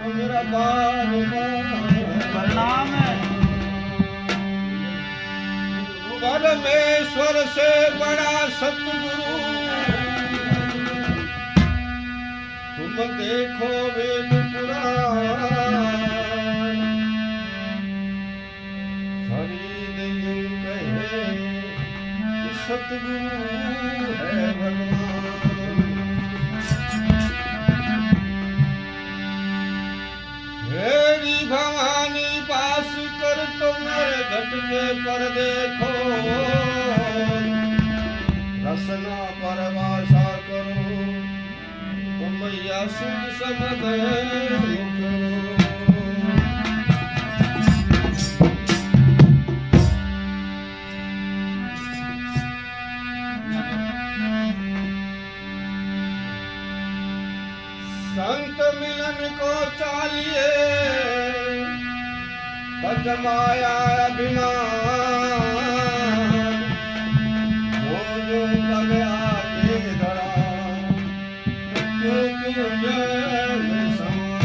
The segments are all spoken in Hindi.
मेरा बार प्रणाम है। परमेश्वर से बड़ा सतगुरु तुम देखो वेद पुराण फरीद यूं कहे कि सतगुरु है भगवान। मेरी भवानी पास कर तो मेरे घटके पर देखो रसना पर वासा करो तो मैया सुध समझ करो। संत मिलन को चाहिए बजमाया अभिमान जो जो लगे आगे धरा जो जो जल समान।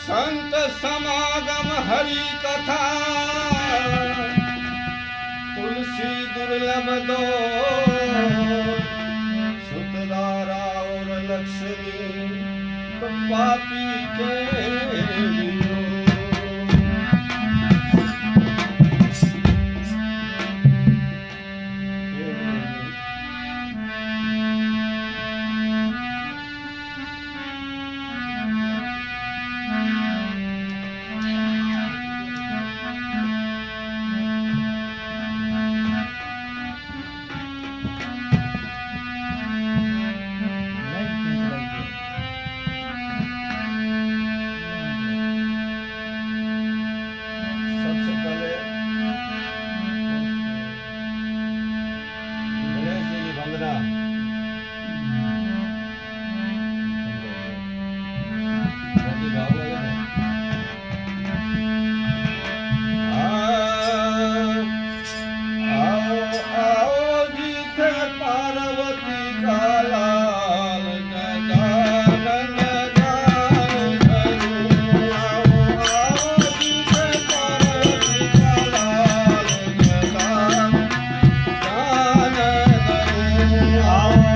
संत समागम हरि कथा तुलसी दुर्लभ दो सुतदारा और लक्ष्मी तो पापी के लियो। सबसे पहले गणेश जी की वंदना। बाकी भाव लगे ना। आओ आओ जी थे पार्वती का लाल गजानन गान करूं। आओ आओ जी थे पार्वती का लाल गजानन गान करूं। आओ